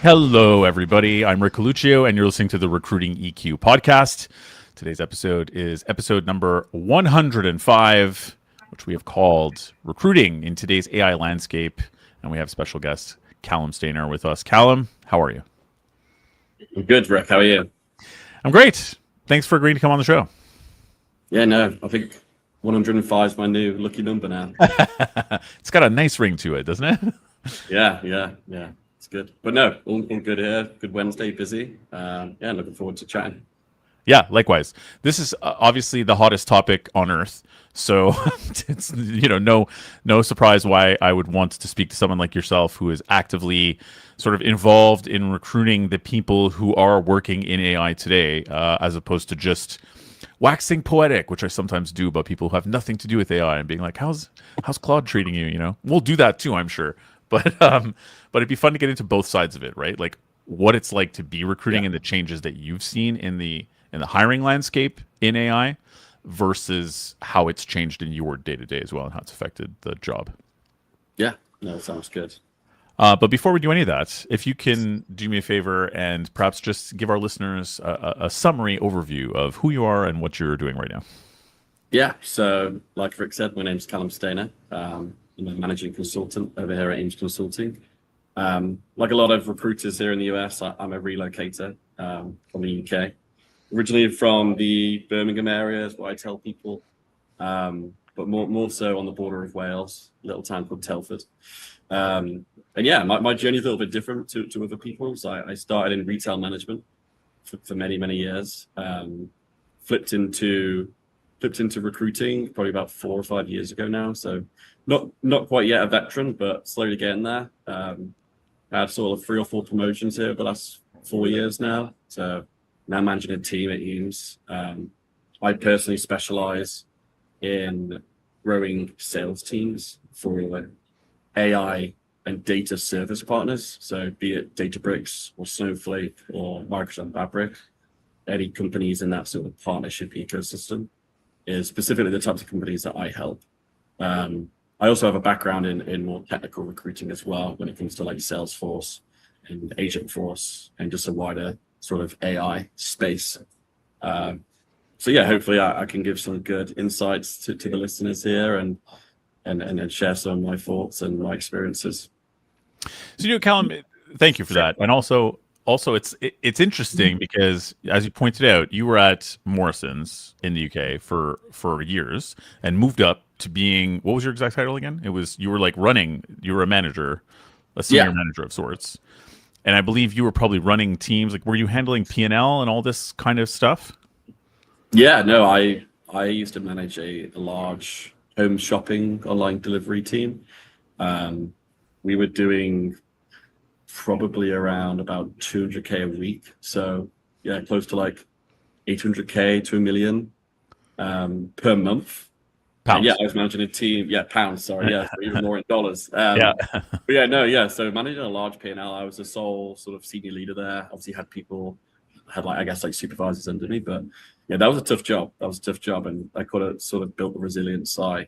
Hello, everybody. I'm Rick Coluccio, and you're listening to the Recruiting EQ podcast. Today's episode is episode number 105, which we have called Recruiting in Today's AI Landscape. And we have special guest Callum Stainer with us. Callum, how are you? I'm good, Rick. How are you? I'm great. Thanks for agreeing to come on the show. Yeah, no, I think 105 is my new lucky number now. It's got a nice ring to it, doesn't it? Yeah. It's good. But no, all good here. Good Wednesday, busy. Looking forward to chatting. Yeah, likewise. This is obviously the hottest topic on Earth. So it's no surprise why I would want to speak to someone like yourself who is actively sort of involved in recruiting the people who are working in AI today, as opposed to just waxing poetic, which I sometimes do about people who have nothing to do with AI and being like, how's Claude treating you? You know, we'll do that too, I'm sure. But it'd be fun to get into both sides of it, right? Like what it's like to be recruiting and the changes that you've seen in the hiring landscape in AI versus how it's changed in your day-to-day as well and how it's affected the job. Yeah, no, sounds good. But before we do any of that, if you can do me a favor and perhaps just give our listeners a summary overview of who you are and what you're doing right now. Yeah, so like Rick said, my name's Callum Stainer. I'm a managing consultant over here at Ames Consulting. Like a lot of recruiters here in the US, I'm a relocator from the UK. Originally from the Birmingham area is what I tell people, but more so on the border of Wales, a little town called Telford. My journey is a little bit different to other people's. I started in retail management for many years, flipped into recruiting probably about 4 or 5 years ago now. So not quite yet a veteran, but slowly getting there. I had sort of 3 or 4 promotions here the last 4 years now. So now managing a team at Eames. I personally specialize in growing sales teams for AI and data service partners. So be it Databricks or Snowflake or Microsoft Fabric, any companies in that sort of partnership ecosystem is specifically the types of companies that I help. I also have a background in more technical recruiting as well when it comes to like Salesforce and Agentforce and just a wider sort of AI space. Hopefully I can give some good insights to the listeners here and share some of my thoughts and my experiences. So, Callum, thank you for that. And also it's interesting because, as you pointed out, you were at Morrison's in the UK for years and moved up to being, what was your exact title again? You were a manager, a senior manager of sorts. And I believe you were probably running teams. Like, were you handling P&L and all this kind of stuff? Yeah, no, I used to manage a large home shopping online delivery team. We were doing probably around about 200K a week. So yeah, close to like 800K to $1 million per month. Pounds. I was managing a team. Yeah, pounds. Sorry, yeah, so even more in dollars. So managing a large P&L. I was the sole sort of senior leader there. Obviously, had like supervisors under me, but yeah, that was a tough job. And I could have sort of built the resilience I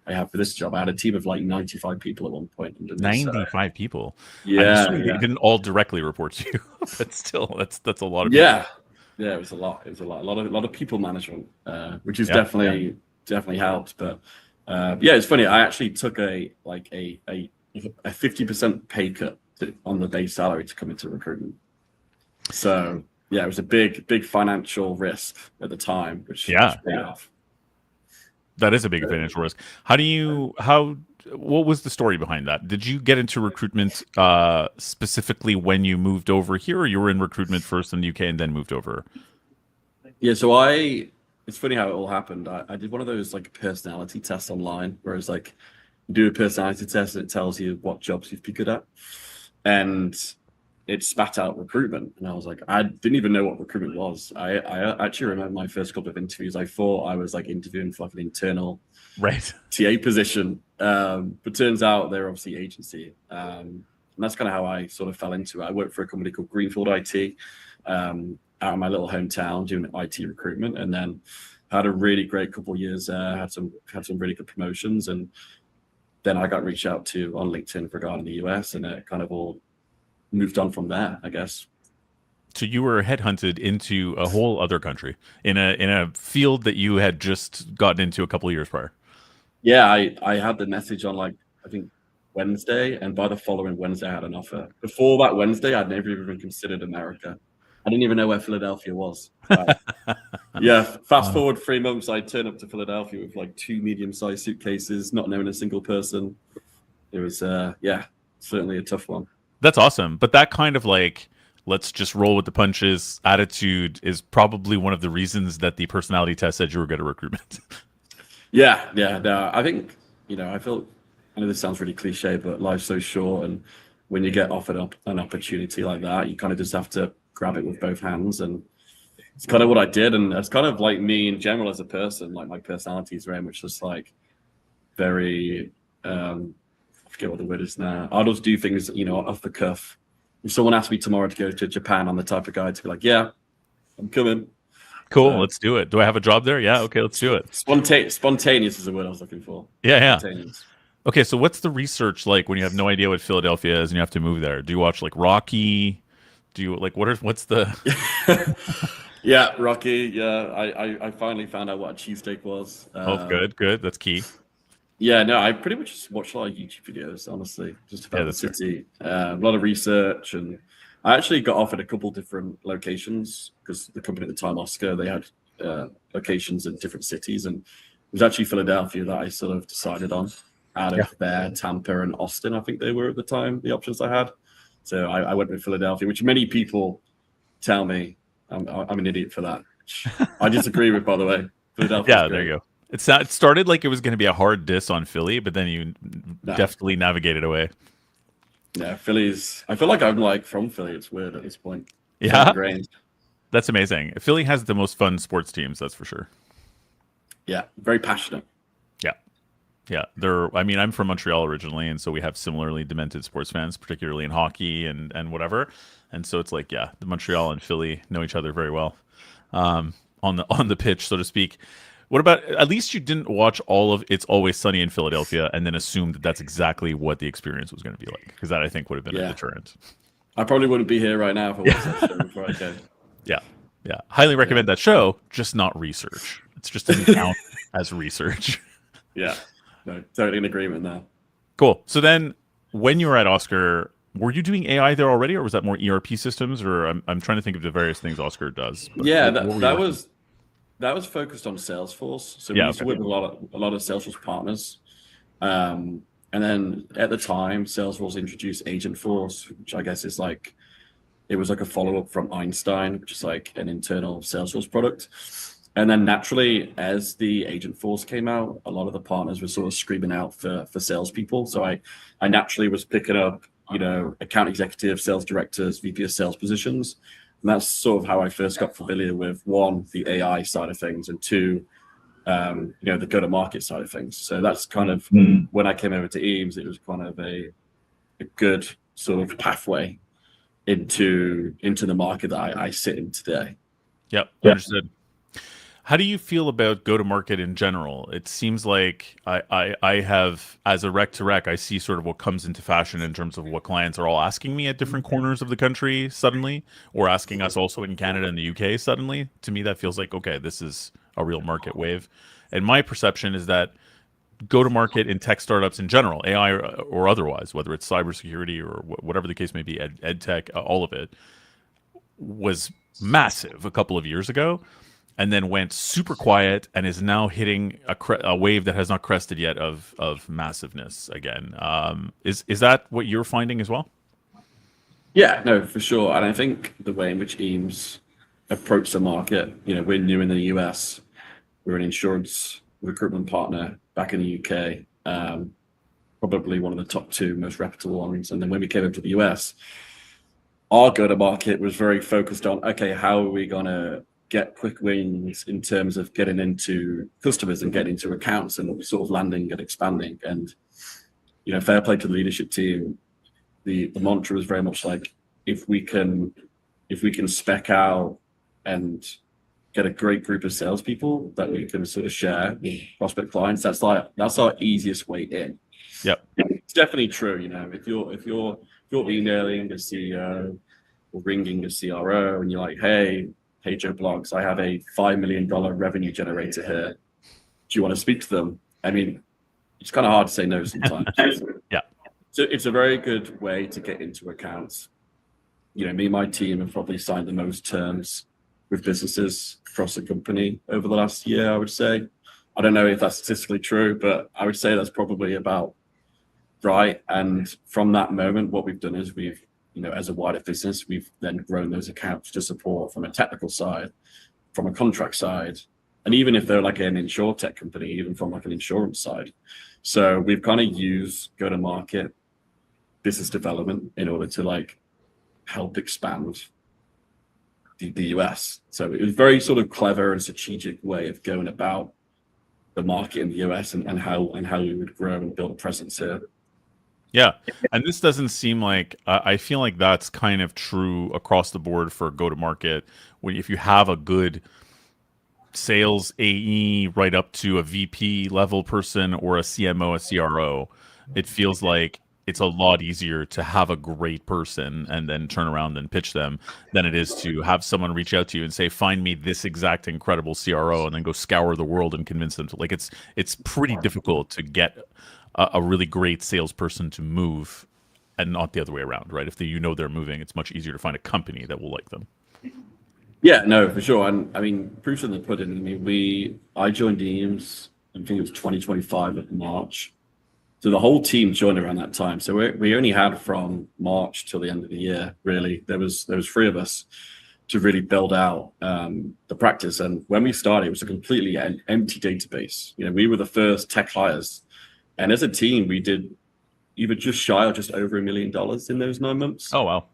have for this job. I had a team of like 95 people at one point. 95 people. Yeah, They didn't all directly report to you, but still, that's a lot of people. Yeah, it was a lot. A lot of people management, which is definitely helped. But it's funny. I actually took a 50% pay cut on the base salary to come into recruitment. So yeah, it was a big financial risk at the time, which paid off. That is a big financial risk. What was the story behind that? Did you get into recruitment specifically when you moved over here, or you were in recruitment first in the UK and then moved over? Yeah, so it's funny how it all happened. I did one of those like personality tests online, where it's like you do a personality test and it tells you what jobs you'd be good at. And it spat out recruitment. And I was like, I didn't even know what recruitment was. I actually remember my first couple of interviews. I thought I was like interviewing for like an internal TA position. But turns out they're obviously agency. And that's kind of how I sort of fell into it. I worked for a company called Greenfield IT. out of my little hometown doing IT recruitment, and then had a really great couple of years there. Had some really good promotions, and then I got reached out to on LinkedIn regarding the US, and it kind of all moved on from there, I guess. So you were headhunted into a whole other country in a field that you had just gotten into a couple of years prior. Yeah, I had the message on like I think Wednesday, and by the following Wednesday I had an offer. Before that Wednesday, I'd never even considered America. I didn't even know where Philadelphia was. Yeah, fast forward 3 months, I turned up to Philadelphia with like 2 medium-sized suitcases, not knowing a single person. It was yeah, certainly a tough one. That's awesome. But that kind of like, let's just roll with the punches attitude is probably one of the reasons that the personality test said you were good at recruitment. Yeah, no, I think, I feel, I know this sounds really cliche, but life's so short, and when you get offered up an opportunity like that, you kind of just have to grab it with both hands, and it's kind of what I did. And it's kind of like me in general as a person, like my personality is very much just like very, I forget what the word is now. I'll just do things, off the cuff. If someone asked me tomorrow to go to Japan, I'm the type of guy to be like, yeah, I'm coming. Cool, let's do it. Do I have a job there? Yeah, okay, let's do it. Spontaneous is the word I was looking for. Yeah. Spontaneous. Okay, so what's the research like when you have no idea what Philadelphia is and you have to move there? Do you watch like Rocky? Do you like what's the Yeah, Rocky. Yeah, I finally found out what a cheesesteak was. Oh, good. That's key. Yeah, no, I pretty much just watched a lot of YouTube videos, honestly, just about the city. A lot of research, and I actually got offered a couple different locations because the company at the time, Oscar, they had locations in different cities, and it was actually Philadelphia that I sort of decided on out of there. Tampa and Austin, I think they were at the time, the options I had. So I went with Philadelphia, which many people tell me I'm an idiot for that. I disagree with, by the way. Philadelphia. Yeah, there you go. It started like it was going to be a hard diss on Philly, but then you definitely navigated away. Yeah, Philly's. I feel like I'm like from Philly. It's weird at this point. Yeah, that's amazing. Philly has the most fun sports teams, that's for sure. Yeah, very passionate. Yeah, I mean, I'm from Montreal originally, and so we have similarly demented sports fans, particularly in hockey and whatever. And so it's like, yeah, the Montreal and Philly know each other very well on the pitch, so to speak. What about, at least you didn't watch all of It's Always Sunny in Philadelphia and then assume that that's exactly what the experience was going to be like, because that I think would have been a deterrent. I probably wouldn't be here right now if I watched that show before I came. Yeah. Highly recommend that show, just not research. It's just doesn't count as research. Yeah. No, totally in agreement there. Cool. So then when you were at Oscar, were you doing AI there already, or was that more ERP systems? Or I'm trying to think of the various things Oscar does. Yeah, that was focused on Salesforce. So we used to work with a lot of Salesforce partners. And then at the time, Salesforce introduced Agentforce, which I guess is like, it was like a follow-up from Einstein, which is like an internal Salesforce product. And then naturally, as the Agentforce came out, a lot of the partners were sort of screaming out for salespeople. So I naturally was picking up, account executives, sales directors, VP of sales positions. And that's sort of how I first got familiar with, one, the AI side of things, and two, the go-to-market side of things. So that's kind of when I came over to Eames, it was kind of a good sort of pathway into the market that I sit in today. Yep, understood. How do you feel about go-to-market in general? It seems like I have, as a rec to rec, I see sort of what comes into fashion in terms of what clients are all asking me at different corners of the country suddenly, or asking us also in Canada and the UK suddenly. To me, that feels like, okay, this is a real market wave. And my perception is that go-to-market in tech startups in general, AI or otherwise, whether it's cybersecurity or whatever the case may be, ed tech, all of it, was massive a couple of years ago, and then went super quiet and is now hitting a wave that has not crested yet of massiveness again. Is that what you're finding as well? Yeah, no, for sure. And I think the way in which Eames approach the market, we're new in the US. We're an insurance recruitment partner back in the UK, probably one of the top 2 most reputable ones. And then when we came over to the US, our go-to-market was very focused on, okay, how are we going to get quick wins in terms of getting into customers and getting into accounts and sort of landing and expanding. And, fair play to the leadership team. The mantra was very much like, if we can if we can spec out and get a great group of salespeople that we can sort of share with prospect clients, that's our easiest way in. Yep. It's definitely true. If you're emailing a CEO or ringing a CRO and you're like, hey Joe Blogs, I have a $5 million revenue generator here. Do you want to speak to them? I mean, it's kind of hard to say no sometimes. Yeah. So it's a very good way to get into accounts. Me and my team have probably signed the most terms with businesses across the company over the last year, I would say. I don't know if that's statistically true, but I would say that's probably about right. And from that moment, what we've done is we've, as a wider business, we've then grown those accounts to support from a technical side, from a contract side, and even if they're like an insurtech company, even from like an insurance side. So we've kind of used go-to-market business development in order to like help expand the US. So it was very sort of clever and strategic way of going about the market in the US and how we would grow and build a presence here. Yeah. And this doesn't seem like, I feel like that's kind of true across the board for go to market. If you have a good sales AE right up to a VP level person or a CMO, a CRO, it feels like it's a lot easier to have a great person and then turn around and pitch them than it is to have someone reach out to you and say, find me this exact incredible CRO, and then go scour the world and convince them to, like, it's pretty difficult to get a really great salesperson to move, and not the other way around, right? If they're moving, it's much easier to find a company that will like them. Yeah, no, for sure. And I mean, proof's in the pudding. I mean, I joined Eames, I think it was 2025 of March. So the whole team joined around that time. So we only had from March till the end of the year, really. There was 3 of us to really build out the practice. And when we started, it was a completely empty database. We were the first tech hires. And as a team, we did either just shy or just over $1 million in those 9 months. Oh, wow.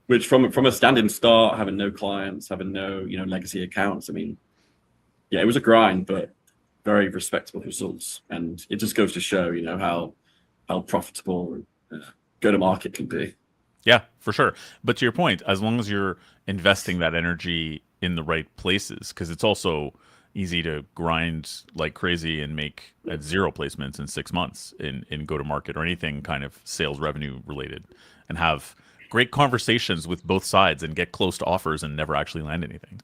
Which from a standing start, having no clients, having no, legacy accounts. I mean, yeah, it was a grind, but very respectable results. And it just goes to show, how profitable go-to-market can be. Yeah, for sure. But to your point, as long as you're investing that energy in the right places, because it's also easy to grind like crazy and make 0 placements in 6 months in go-to-market or anything kind of sales revenue related, and have great conversations with both sides and get close to offers and never actually land anything.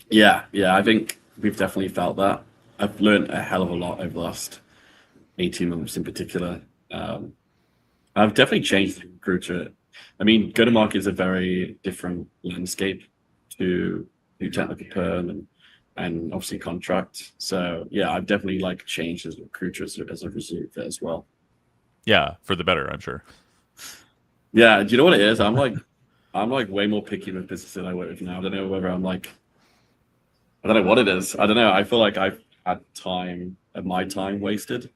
Yeah, I think we've definitely felt that. I've learned a hell of a lot over the last 18 months in particular. I've definitely changed the recruiter. I mean, go-to-market is a very different landscape to technical perm and obviously contract. So yeah, I've definitely like changed as a recruiter as a result of it as well. Yeah, for the better, I'm sure. Yeah, do you know what it is? I'm like way more picky with businesses that I work with now. I don't know whether I don't know what it is. I don't know. I feel like I've had my time wasted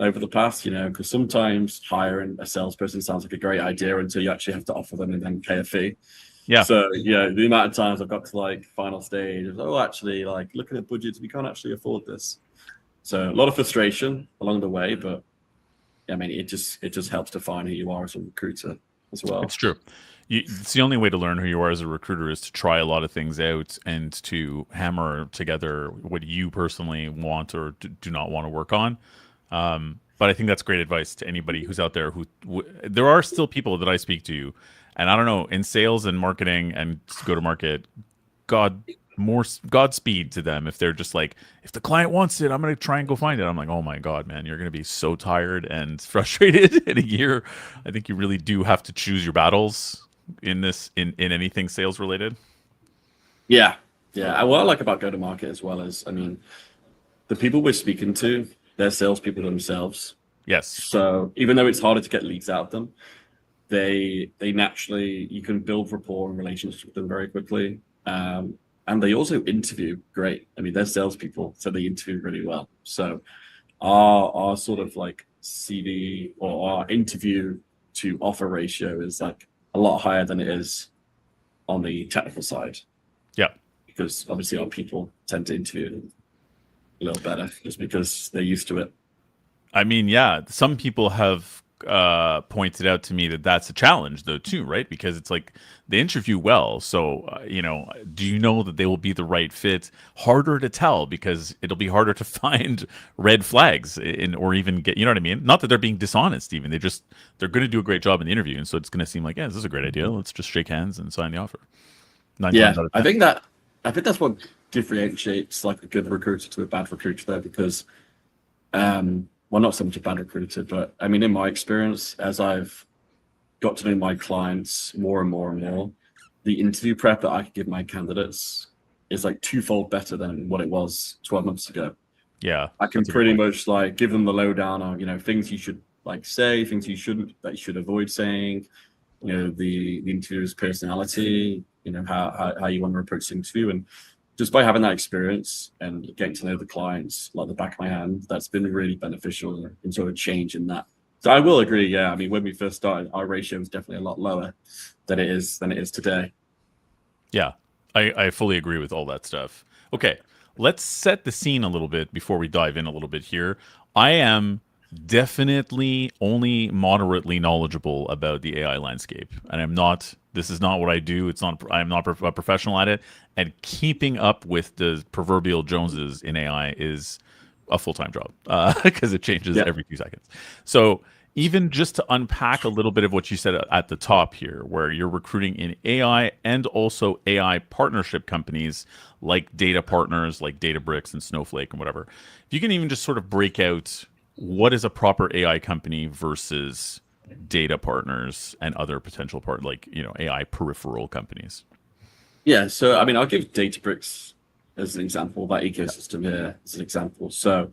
over the past, because sometimes hiring a salesperson sounds like a great idea until you actually have to offer them and then pay a fee. Yeah. So yeah, the amount of times I've got to like final stage, actually, like looking at budgets, we can't actually afford this. So a lot of frustration along the way, but I mean, it just helps define who you are as a recruiter as well. It's true. It's the only way to learn who you are as a recruiter is to try a lot of things out and to hammer together what you personally want or do not want to work on. But I think that's great advice to anybody who's out there there are still people that I speak to, and I don't know, in sales and marketing and go to market, Godspeed to them if they're just like, if the client wants it, I'm going to try and go find it. I'm like, oh my God, man, you're going to be so tired and frustrated in a year. I think you really do have to choose your battles in anything sales related. Yeah. What I like about go to market as well is, I mean, the people we're speaking to, they're salespeople themselves. Yes. So even though it's harder to get leads out of them, they naturally, you can build rapport and relationships with them very quickly. And they also interview great. I mean, they're salespeople, so they interview really well. So our sort of like CV or our interview to offer ratio is like a lot higher than it is on the technical side. Yeah. Because obviously our people tend to interview a little better just because they're used to it. I mean, yeah, some people have pointed out to me that that's a challenge though too, right? Because it's like they interview well, so do you know that they will be the right fit? Harder to tell because it'll be harder to find red flags or even get, you know what I mean? Not that they're being dishonest, even they're going to do a great job in the interview, and so it's going to seem like, yeah, this is a great idea. Let's just shake hands and sign the offer. 9 times Yeah, out of 10. I think that's what differentiates like a good recruiter to a bad recruiter there, because well, not so much a bad recruiter, but I mean, in my experience, as I've got to know my clients more and more and more, the interview prep that I could give my candidates is like twofold better than what it was 12 months ago. Yeah, I can pretty much like give them the lowdown on, things you should like say, things you shouldn't, that you should avoid saying, the interviewer's personality, how you want to approach the interview. And just by having that experience and getting to know the clients like the back of my hand, that's been really beneficial in sort of changing that. So I will agree. Yeah, I mean, when we first started, our ratio was definitely a lot lower than it is today. Yeah, I fully agree with all that stuff. Okay, let's set the scene a little bit before we dive in a little bit here. I am definitely only moderately knowledgeable about the AI landscape, and this is not what I do. I'm not a professional at it, and keeping up with the proverbial Joneses in AI is a full-time job because it changes every few seconds. So even just to unpack a little bit of what you said at the top here, where you're recruiting in AI and also AI partnership companies like data partners like Databricks and Snowflake and whatever, if you can even just sort of break out what is a proper AI company versus data partners and other potential AI peripheral companies. Yeah, so I mean, I'll give Databricks as an example, that ecosystem here as an example. So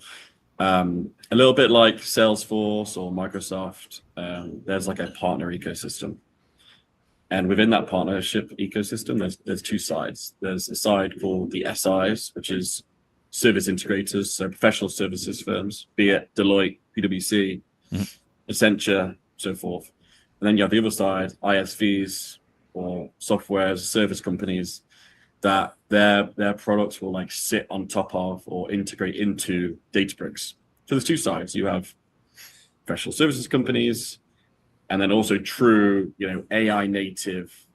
a little bit like Salesforce or Microsoft, there's like a partner ecosystem. And within that partnership ecosystem, there's two sides. There's a side called the SIs, which is service integrators, so professional services firms, be it Deloitte, PwC, Accenture, so forth. And then you have the other side, ISVs or software as a service companies, that their products will like sit on top of or integrate into Databricks. So there's two sides. You have professional services companies, and then also true, AI native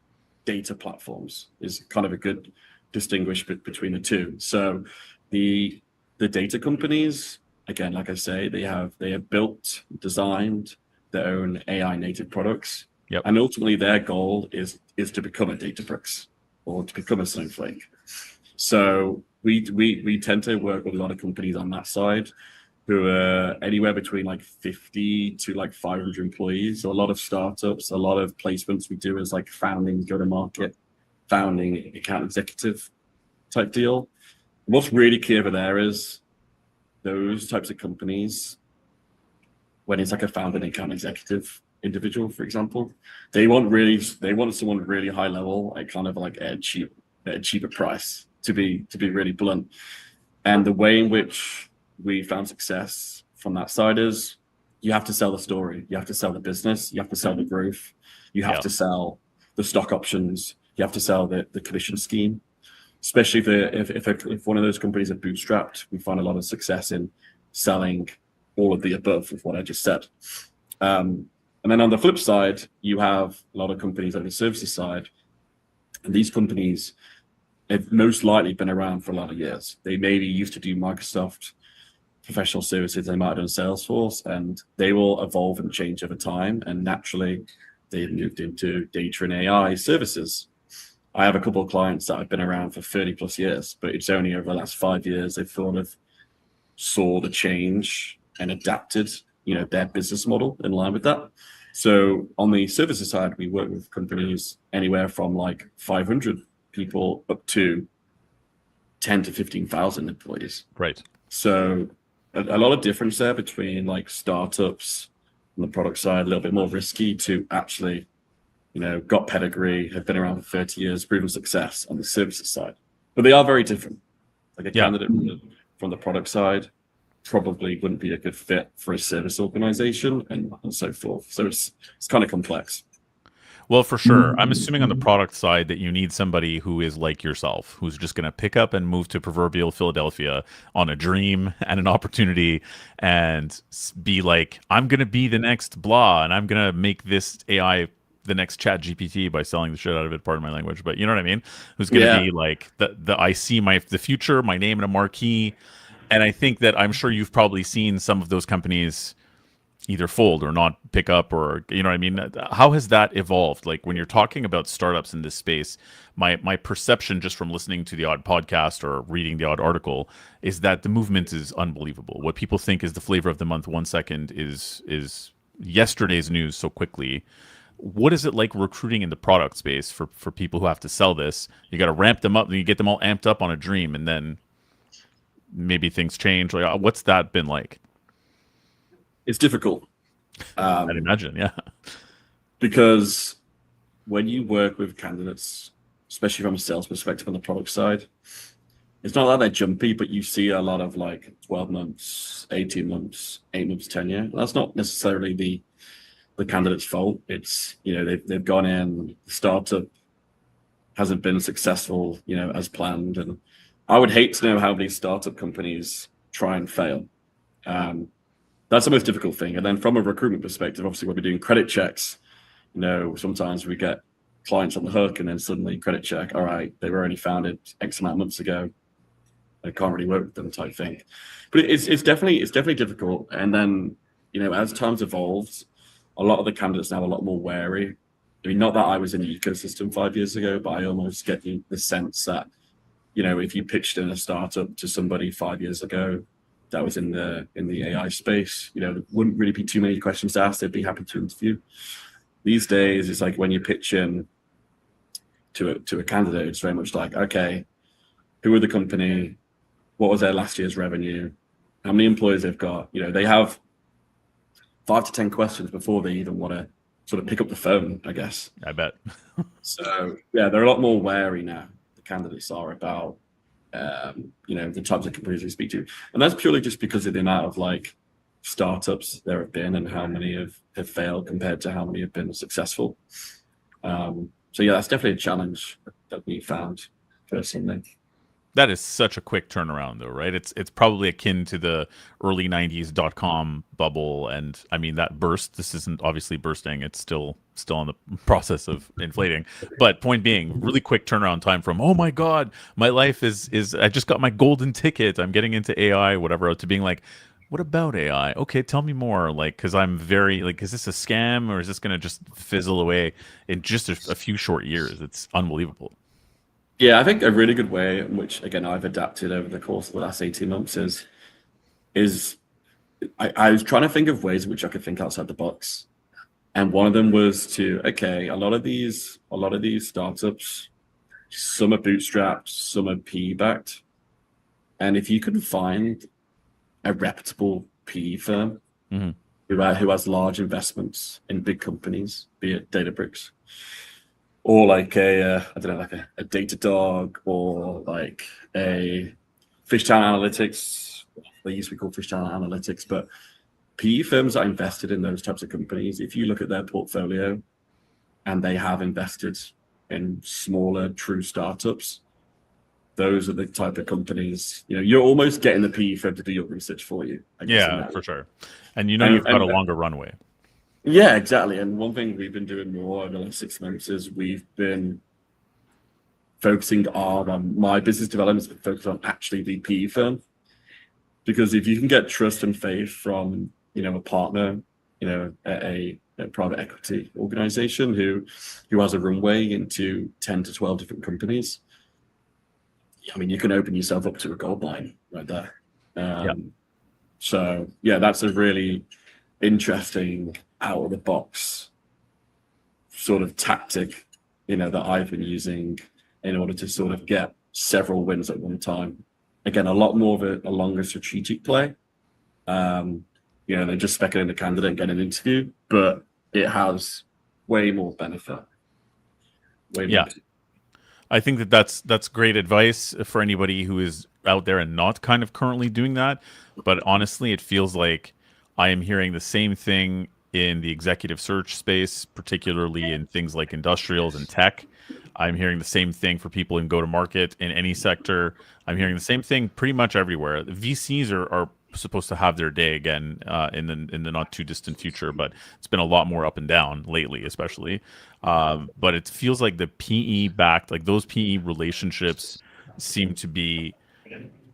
data platforms is kind of a good distinguish between the two. So the data companies, again, like I say, they have built, designed their own AI native products. Yep. And ultimately their goal is to become a Databricks or to become a Snowflake. So we tend to work with a lot of companies on that side who are anywhere between like 50 to like 500 employees. So a lot of startups, a lot of placements we do as like founding go-to-market, founding account executive type deal. What's really key over there is those types of companies, when it's like a founding account executive individual, for example, they want someone really high level, like kind of like at a cheaper price, to be really blunt. And the way in which we found success from that side is you have to sell the story, you have to sell the business, you have to sell the growth, you have to sell the stock options, you have to sell the commission scheme. Especially if one of those companies are bootstrapped, we find a lot of success in selling all of the above of what I just said. And then on the flip side, you have a lot of companies on the services side, and these companies have most likely been around for a lot of years. They maybe used to do Microsoft professional services, they might have done Salesforce, and they will evolve and change over time. And naturally, they've moved into data and AI services. I have a couple of clients that have been around for 30 plus years, but it's only over the last 5 years they've sort of saw the change and adapted, their business model in line with that. So on the services side, we work with companies anywhere from like 500 people up to 10 to 15,000 employees. Right. So a lot of difference there between like startups on the product side, a little bit more risky, to actually got pedigree, have been around for 30 years, proven success on the services side. But they are very different. Like a candidate from the product side probably wouldn't be a good fit for a service organization and so forth. So it's kind of complex. Well, for sure. I'm assuming on the product side that you need somebody who is like yourself, who's just going to pick up and move to proverbial Philadelphia on a dream and an opportunity and be like, I'm going to be the next blah, and I'm going to make this AI the next chat GPT by selling the shit out of it, pardon my language, but you know what I mean? Who's going to Yeah, be like the I see the future, my name in a marquee. And I think that I'm sure you've probably seen some of those companies either fold or not pick up, or you know what I mean. How has that evolved? Like when you're talking about startups in this space, my perception just from listening to the odd podcast or reading the odd article is that the movement is unbelievable. What people think is the flavor of the month 1 second is yesterday's news so quickly. What is it like recruiting in the product space for people who have to sell this? You got to ramp them up, and you get them all amped up on a dream, and then maybe things change. Like, what's that been like? it's difficult. I'd Um, imagine, yeah. because when you work with candidates, especially from a sales perspective on the product side, it's not that they're jumpy, but you see a lot of like 12 months, 18 months, 8 months tenure. That's not necessarily the candidate's fault. It's, they've gone in, the startup hasn't been successful, as planned. And I would hate to know how these startup companies try and fail. That's the most difficult thing. And then from a recruitment perspective, obviously when we're doing credit checks, sometimes we get clients on the hook and then suddenly credit check, all right, they were only founded X amount of months ago. I can't really work with them type thing. But it's definitely difficult. And then, as times evolved, a lot of the candidates now are a lot more wary. I mean, not that I was in the ecosystem 5 years ago, but I almost get the sense that, if you pitched in a startup to somebody 5 years ago that was in the AI space, there wouldn't really be too many questions asked. They'd be happy to interview. These days, it's like when you pitch in to a candidate, it's very much like, okay, who are the company? What was their last year's revenue? How many employees they've got? They have 5 to 10 questions before they even want to sort of pick up the phone, I guess. I bet. So yeah, they're a lot more wary now. The candidates are about, the types of companies we speak to, and that's purely just because of the amount of like startups there have been and how many have failed compared to how many have been successful. So yeah, that's definitely a challenge that we found personally. That is such a quick turnaround, though, right? It's probably akin to the early '90s .com bubble, and I mean that burst. This isn't obviously bursting; it's still in the process of inflating. But point being, really quick turnaround time from oh my god, my life is I just got my golden ticket. I'm getting into AI, whatever, to being like, what about AI? Okay, tell me more. Like, because I'm very like, is this a scam or is this going to just fizzle away in just a few short years? It's unbelievable. Yeah, I think a really good way in which, again, I've adapted over the course of the last 18 months is I was trying to think of ways in which I could think outside the box. And one of them was okay, a lot of these startups, some are bootstrapped, some are PE backed. And if you can find a reputable PE firm Hmm. who has large investments in big companies, be it Databricks, or like I don't know, like a Datadog, or like a Fishtown Analytics. They used to be called Fishtown Analytics, but PE firms are invested in those types of companies. If you look at their portfolio and they have invested in smaller, true startups, those are the type of companies, you're almost getting the PE firm to do your research for you, I guess. Yeah, for sure. And you've got And a longer runway. yeah, exactly. And one thing we've been doing more over the last 6 months is we've been focusing on my business development has been focused on actually the PE firm. Because if you can get trust and faith from, a partner, a private equity organization who has a runway into 10 to 12 different companies, I mean, you can open yourself up to a gold mine right there. Yeah. So yeah, that's a really interesting out of the box sort of tactic, that I've been using in order to sort of get several wins at one time. Again, a lot more of a longer strategic play. Than just specking in the candidate and getting an interview, but it has way more benefit. Way Yeah. more. I think that's great advice for anybody who is out there and not kind of currently doing that. But honestly, it feels like I am hearing the same thing in the executive search space, particularly in things like industrials and tech. I'm hearing the same thing for people in go to market in any sector. I'm hearing the same thing pretty much everywhere. The VCs are supposed to have their day again in the not too distant future, but it's been a lot more up and down lately, especially. But it feels like the PE backed, like those PE relationships, seem to be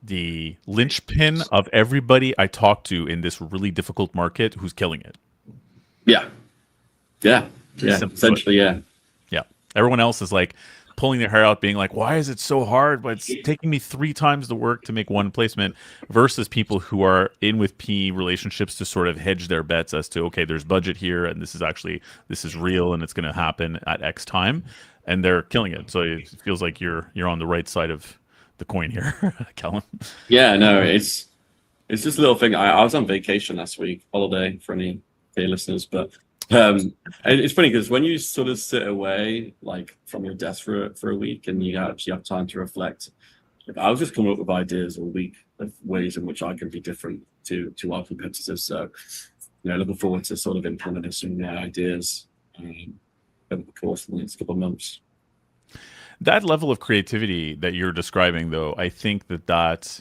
the linchpin of everybody I talk to in this really difficult market who's killing it. Yeah, yeah, yeah. Simply put. Essentially, yeah. Yeah. Everyone else is like pulling their hair out, being like, why is it so hard? But it's taking me 3 times the work to make one placement, versus people who are in with PE relationships to sort of hedge their bets as to, okay, there's budget here and this is real and it's going to happen at X time. And they're killing it. So it feels like you're on the right side of the coin here, Callum. Yeah, no, it's just a little thing. I was on vacation last week, holiday for any listeners, but and it's funny because when you sort of sit away like from your desk for a week and you actually have time to reflect, I was just coming up with ideas all week of ways in which I can be different to our competitors. So, looking forward to sort of implementing some ideas over the course of the next couple of months. That level of creativity that you're describing, though, I think that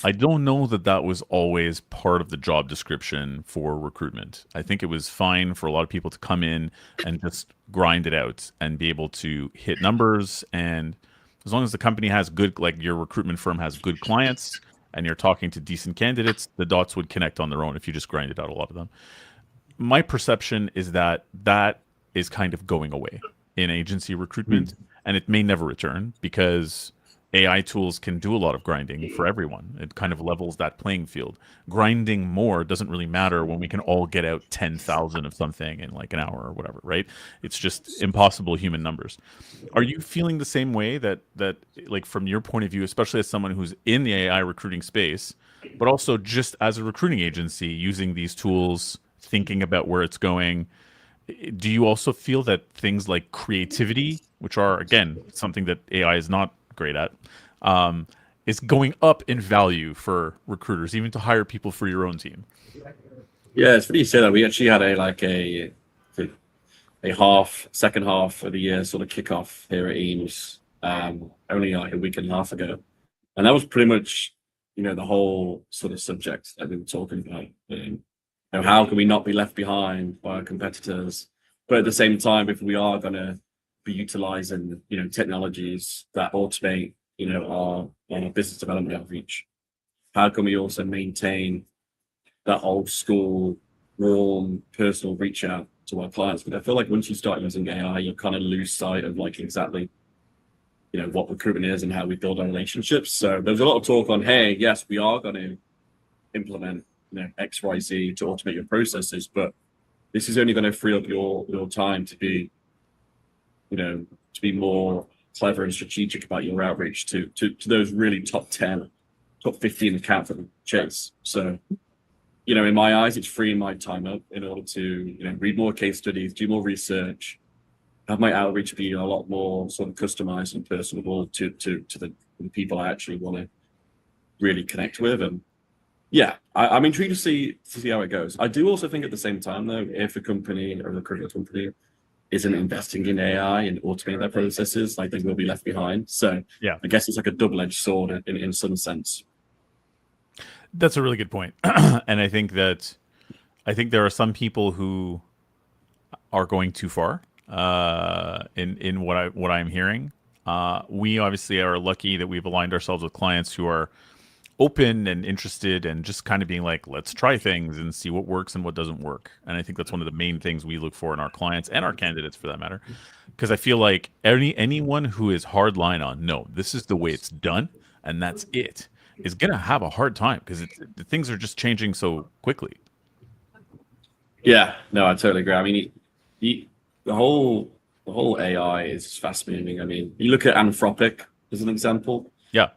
I don't know that was always part of the job description for recruitment. I think it was fine for a lot of people to come in and just grind it out and be able to hit numbers. And as long as the company has good, like your recruitment firm has good clients and you're talking to decent candidates, the dots would connect on their own if you just grind it out, a lot of them. My perception is that is kind of going away in agency recruitment, and it may never return because AI tools can do a lot of grinding for everyone. It kind of levels that playing field. Grinding more doesn't really matter when we can all get out 10,000 of something in like an hour or whatever, right? It's just impossible human numbers. Are you feeling the same way that like from your point of view, especially as someone who's in the AI recruiting space, but also just as a recruiting agency using these tools, thinking about where it's going? Do you also feel that things like creativity, which are, again, something that AI is not great at, is going up in value for recruiters, even to hire people for your own team? Yeah, it's funny you say that. We actually had a second half of the year sort of kickoff here at Eames, only like a week and a half ago. And that was pretty much, the whole sort of subject that we were talking about. How can we not be left behind by our competitors? But at the same time, if we are going to be utilizing, technologies that automate, our business development outreach, how can we also maintain that old school, warm, personal reach out to our clients? But I feel like once you start using AI, you kind of lose sight of like exactly, what recruitment is and how we build our relationships. So there's a lot of talk on, hey, yes, we are going to implement X, Y, Z to automate your processes, but this is only going to free up your time to be, to be more clever and strategic about your outreach to those really top 10, top 15 accounts that we chase. So, in my eyes, it's freeing my time up in order to, read more case studies, do more research, have my outreach be a lot more sort of customized and personable to the people I actually want to really connect with. And yeah, I'm intrigued to see how it goes. I do also think at the same time, though, if a company or a recruitment company isn't investing in AI and automating their processes, like they will be left behind. So Yeah, I guess it's like a double-edged sword in some sense. that's a really good point. And I think there are some people who are going too far in what I'm hearing. We obviously are lucky that we've aligned ourselves with clients who are open and interested and just kind of being like, let's try things and see what works and what doesn't work. And I think that's one of the main things we look for in our clients and our candidates for that matter. Because I feel like anyone who is hard line on, no, this is the way it's done and that's it, is going to have a hard time because the things are just changing so quickly. Yeah, no, I totally agree. I mean, the whole AI is fast moving. I mean, you look at Anthropic as an example. Yeah.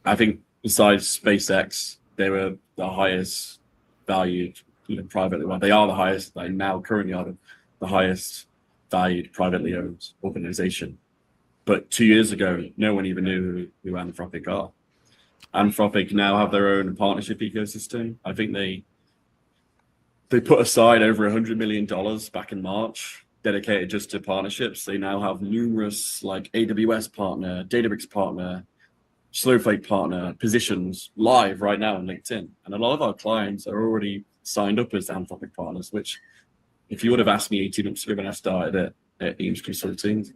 I think besides SpaceX, they were the highest valued, privately. Well, they are the highest. They now currently are the highest valued privately owned organization. But 2 years ago, no one even knew who Anthropic are. Anthropic now have their own partnership ecosystem. I think they they put aside over $100 million back in March, dedicated just to partnerships. They now have numerous like AWS partner, Databricks partner, Snowflake partner positions live right now on LinkedIn. And a lot of our clients are already signed up as Anthropic partners, which if you would have asked me 18 months ago when I started at Eames Consulting,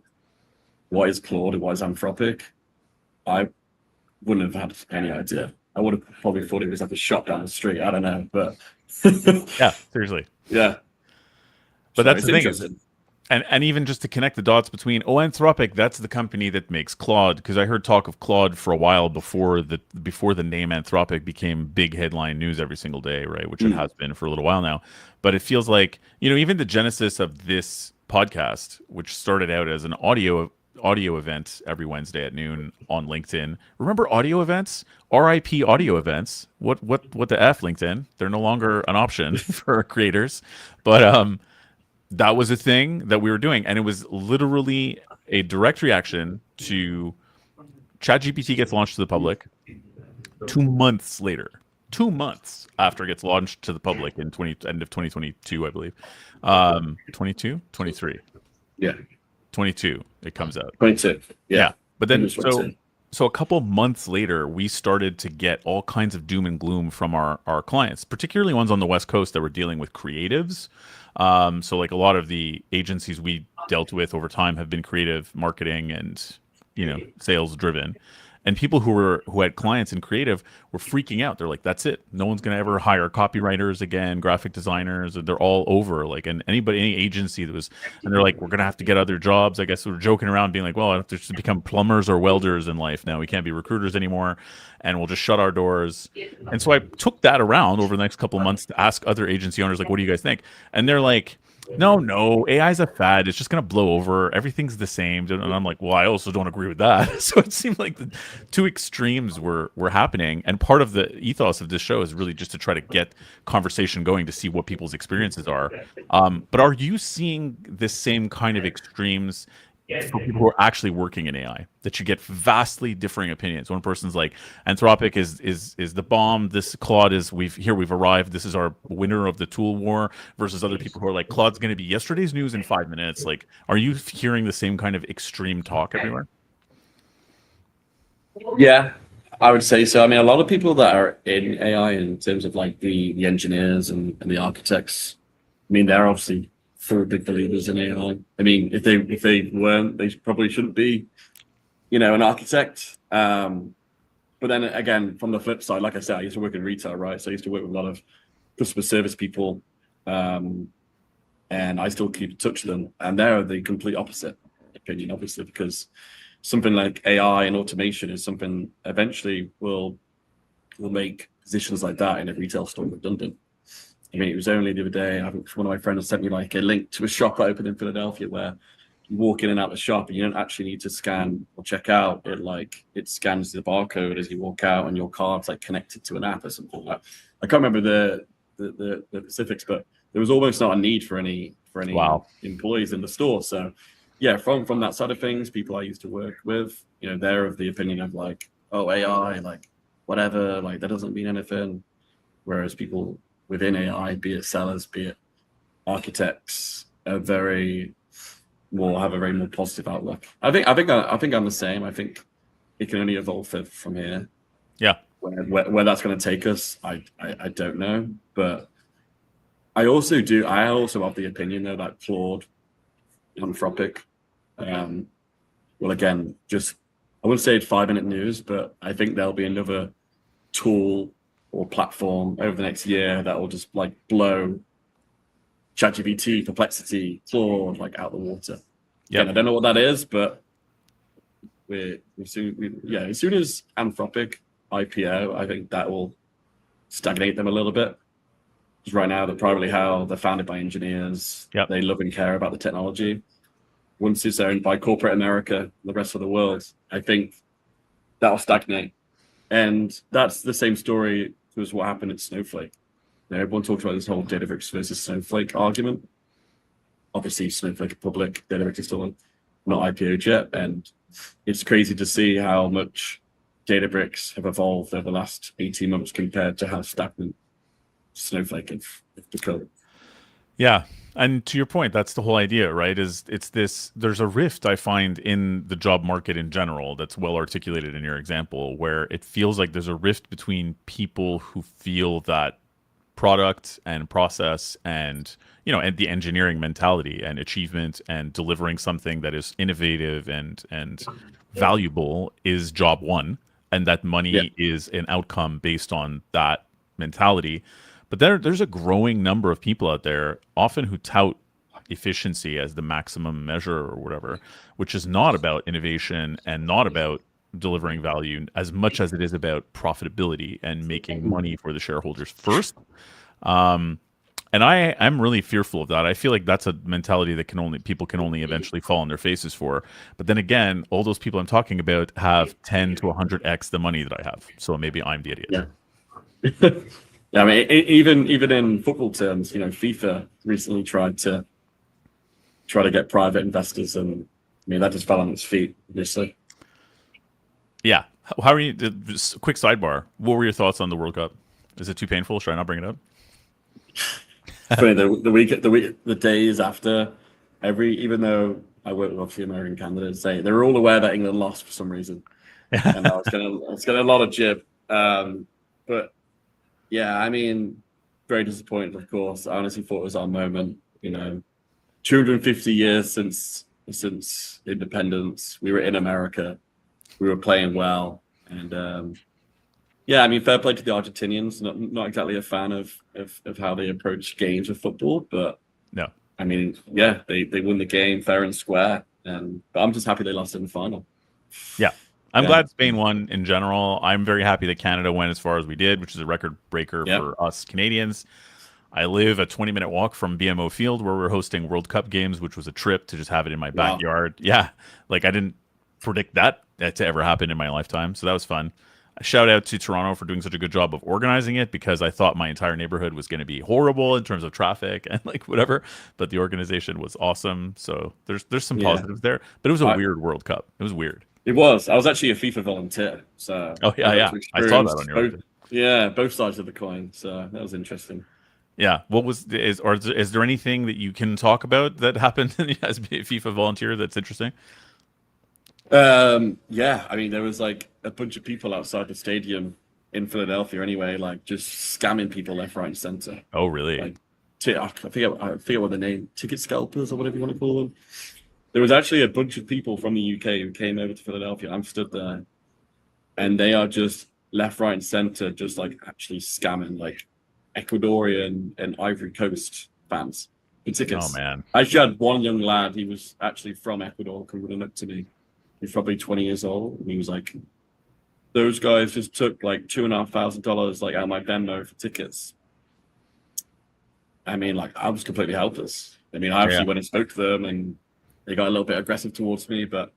what is Claude and what is Anthropic, I wouldn't have had any idea. I would have probably thought it was like a shop down the street. I don't know, but Yeah, seriously. yeah. But So that's it's the thing interesting. and even just to connect the dots between Anthropic, that's the company that makes Claude, because I heard talk of Claude for a while before the name Anthropic became big headline news every single day, right? Which it has been for a little while now. But it feels like, even the genesis of this podcast, which started out as an audio event every Wednesday at noon on LinkedIn. Remember audio events? RIP audio events. What the F, LinkedIn? They're no longer an option for creators. But that was a thing that we were doing, and it was literally a direct reaction to ChatGPT gets launched to the public 2 months later. 2 months after it gets launched to the public in end of 2022, I believe. 22, 23. Yeah. 22 it comes out. 22. Yeah. But then Windows 22. so a couple months later, we started to get all kinds of doom and gloom from our clients, particularly ones on the West Coast that were dealing with creatives. So like a lot of the agencies we dealt with over time have been creative marketing and sales driven. And people who had clients in creative were freaking out. They're like, "That's it. No one's gonna ever hire copywriters again, graphic designers. They're all over." Like, and any agency that was, and they're like, "We're gonna have to get other jobs." I guess we were joking around, being like, "Well, I have to just become plumbers or welders in life now. We can't be recruiters anymore, and we'll just shut our doors." And so I took that around over the next couple of months to ask other agency owners, like, "What do you guys think?" And they're like, no, AI is a fad. It's just going to blow over. Everything's the same. And I'm like, well, I also don't agree with that. So it seemed like the two extremes were happening. And part of the ethos of this show is really just to try to get conversation going to see what people's experiences are. But are you seeing the same kind of extremes for people who are actually working in AI, that you get vastly differing opinions? One person's like, Anthropic is the bomb. This Claude is we've arrived. This is our winner of the tool war. Versus other people who are like, Claude's going to be yesterday's news in 5 minutes. Like, are you hearing the same kind of extreme talk everywhere? Yeah, I would say so. I mean, a lot of people that are in AI in terms of like the engineers and the architects, I mean, they're obviously for big believers in AI. I mean, if they weren't, they probably shouldn't be, an architect. But then again, from the flip side, like I said, I used to work in retail, right? So I used to work with a lot of customer service people, and I still keep in touch with them. And they're the complete opposite opinion, obviously, because something like AI and automation is something eventually will make positions like that in a retail store redundant. I mean, it was only the other day, I think one of my friends sent me like a link to a shop I opened in Philadelphia where you walk in and out the shop and you don't actually need to scan or check out. It scans the barcode as you walk out, and your card's like connected to an app or something like that. I can't remember the specifics, but there was almost not a need for any Wow. employees in the store. So yeah, from that side of things, people I used to work with, they're of the opinion of like, oh, AI, like whatever, like that doesn't mean anything. Whereas people within AI, be it sellers, be it architects, have a very more positive outlook. I think I'm the same. I think it can only evolve from here. Yeah. Where that's going to take us, I don't know. But I also have the opinion though that Claude, Anthropic, well, again, just I wouldn't say it's 5-minute news, but I think there'll be another tool or platform over the next year that will just like blow ChatGPT, Perplexity, Claude like out the water. Yeah, I don't know what that is, but as soon as Anthropic IPO, I think that will stagnate them a little bit. Because right now they're privately held, they're founded by engineers, they love and care about the technology. Once it's owned by corporate America, the rest of the world, I think that'll stagnate. And that's the same story as what happened at Snowflake. Everyone talks about this whole Databricks versus Snowflake argument. Obviously, Snowflake is public, Databricks is still not IPO'd yet. And it's crazy to see how much Databricks have evolved over the last 18 months compared to how stagnant Snowflake have become. Yeah. And to your point, that's the whole idea, right? Is it's this there's a rift I find in the job market in general that's well articulated in your example, where it feels like there's a rift between people who feel that product and process and and the engineering mentality and achievement and delivering something that is innovative and valuable is job one, and that Yeah. money is an outcome based on that mentality. But there's a growing number of people out there often who tout efficiency as the maximum measure or whatever, which is not about innovation and not about delivering value as much as it is about profitability and making money for the shareholders first. um, and I'm really fearful of that. I feel like that's a mentality that people can only eventually fall on their faces for. But then again, all those people I'm talking about have 10 to 100x the money that I have. So maybe I'm the idiot. Yeah. Yeah, I mean, even in football terms, FIFA recently tried to get private investors, and I mean that just fell on its feet, obviously. Yeah. How are you? Just a quick sidebar. What were your thoughts on the World Cup? Is it too painful? Should I not bring it up? Funny, the days after even though I work with obviously American candidates, they were all aware that England lost for some reason, and I was getting a lot of jib. But yeah, I mean, very disappointed, of course. I honestly thought it was our moment. 250 years since independence, we were in America, we were playing well, and yeah, I mean, fair play to the Argentinians. Not exactly a fan of how they approach games of football, but No. I mean, yeah, they won the game fair and square, but I'm just happy they lost in the final. Yeah. I'm Yeah, glad Spain won in general. I'm very happy that Canada went as far as we did, which is a record breaker yeah, for us Canadians. I live a 20-minute walk from BMO Field where we're hosting World Cup games, which was a trip to just have it in my wow, backyard. Yeah. Like I didn't predict that to ever happen in my lifetime. So that was fun. A shout out to Toronto for doing such a good job of organizing it, because I thought my entire neighborhood was going to be horrible in terms of traffic and like whatever, but the organization was awesome. So there's some yeah. positives there, but it was a I, weird World Cup. It was weird. it was. I was actually a FIFA volunteer, so Oh I yeah, got yeah. to I saw that on experience your both. LinkedIn. Yeah, both sides of the coin. So that was interesting. Yeah. What was is there anything that you can talk about that happened as a FIFA volunteer that's interesting? Yeah, I mean, there was like a bunch of people outside the stadium in Philadelphia anyway, like just scamming people left, right, and center. Oh really? Like, I forget what the name, ticket scalpers or whatever you want to call them. There was actually a bunch of people from the UK who came over to Philadelphia. I'm stood there, and they are just left, right, and center, just like actually scamming like Ecuadorian and Ivory Coast fans for Oh tickets. man. I actually had one young lad. He was actually from Ecuador, coming up to me. He's probably 20 years old, and he was like, "Those guys just took like $2,500 like out of my Venmo for tickets." I mean, like I was completely helpless. I mean, I Yeah. actually went and spoke to them, and they got a little bit aggressive towards me, but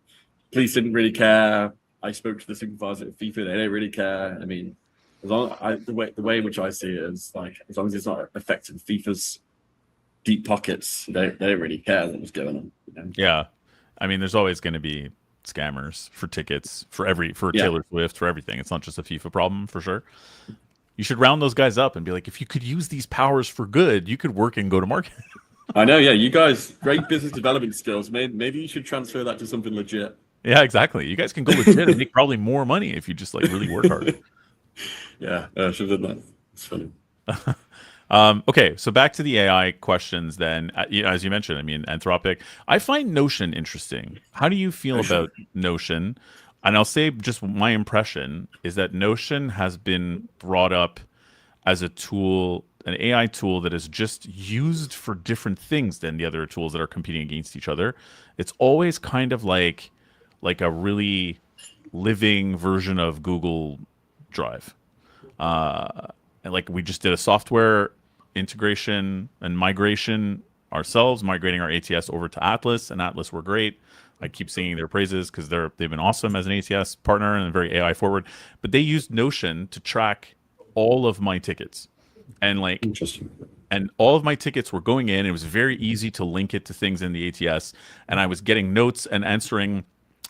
police didn't really care. I spoke to the supervisor at FIFA; they didn't really care. I mean, the way in which I see it is like, as long as it's not affecting FIFA's deep pockets, they don't really care what was going on. Yeah. I mean, there's always going to be scammers for tickets for Yeah, Taylor Swift, for everything. It's not just a FIFA problem for sure. You should round those guys up and be like, if you could use these powers for good, you could work and go to market. I know. Yeah, you guys, great business development skills. Maybe you should transfer that to something legit. Yeah, exactly. You guys can go legit and make probably more money if you just like really work hard. Yeah, I should have done that. It's funny. Okay, so back to the AI questions then. As you mentioned, I mean, Anthropic. I find Notion interesting. How do you feel about Notion? And I'll say just my impression is that Notion has been brought up as a tool, an AI tool that is just used for different things than the other tools that are competing against each other. It's always kind of like a really living version of Google Drive. And like we just did a software integration and migration ourselves, migrating our ATS over to Atlas, and Atlas were great. I keep singing their praises because they've been awesome as an ATS partner and very AI forward. But they used Notion to track all of my tickets, and Interesting. all of my tickets were going in. It was very easy to link it to things in the ATS, and I was getting notes and answering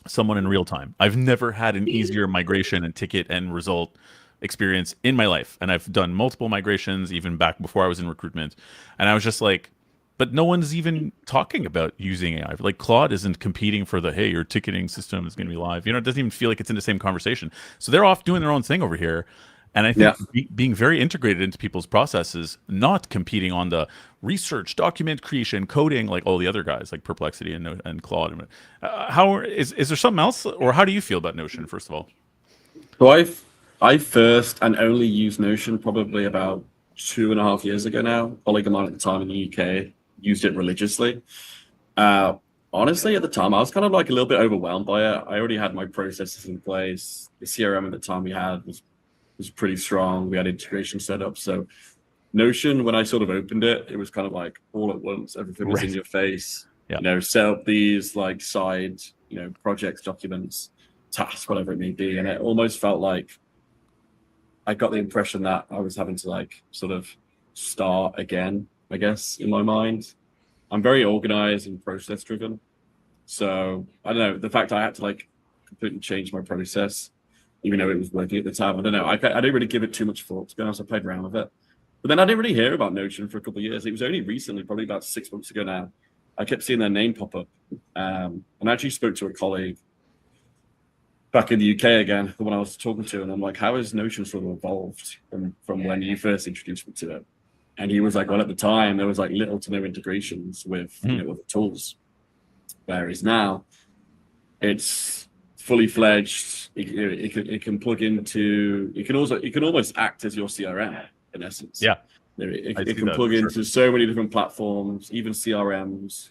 someone in real time. I've never had an easier migration and ticket and result experience in my life, and I've done multiple migrations even back before I was in recruitment, and I was just like, but no one's even talking about using AI. Like Claude isn't competing for the, hey, your ticketing system is going to be live. You know, it doesn't even feel like it's in the same conversation. So they're off doing their own thing over here. And I think Yeah. being very integrated into people's processes, not competing on the research, document creation, coding, like all the other guys, like Perplexity and Claude. How is there something else, or how do you feel about Notion? First of all, So I first and only used Notion probably about 2.5 years ago now. A colleague of mine at the time in the UK used it religiously. Uh, Honestly, at the time, I was kind of like a little bit overwhelmed by it. I already had my processes in place. The CRM at the time we had was pretty strong. We had integration set up. So Notion, when I sort of opened it, it was kind of like all at once. Everything was in right? your face. Yeah, You know, set up these like side, projects, documents, tasks, whatever it may be, and it almost felt like I got the impression that I was having to like sort of start again. I guess in my mind, I'm very organized and process driven. So I don't know, the fact I had to like completely change my process, even though it was working at the time. I don't know. I didn't really give it too much thought, to be honest. I played around with it. But then I didn't really hear about Notion for a couple of years. It was only recently, probably about 6 months ago now, I kept seeing their name pop up. And I actually spoke to a colleague back in the UK again, the one I was talking to, and I'm like, how has Notion sort of evolved from when you first introduced me to it? And he was like, well, at the time, there was like little to no integrations with other tools. Whereas now, it's fully fledged. It can plug into. It can almost act as your CRM in essence. yeah, It can plug into so many different platforms, even CRMs.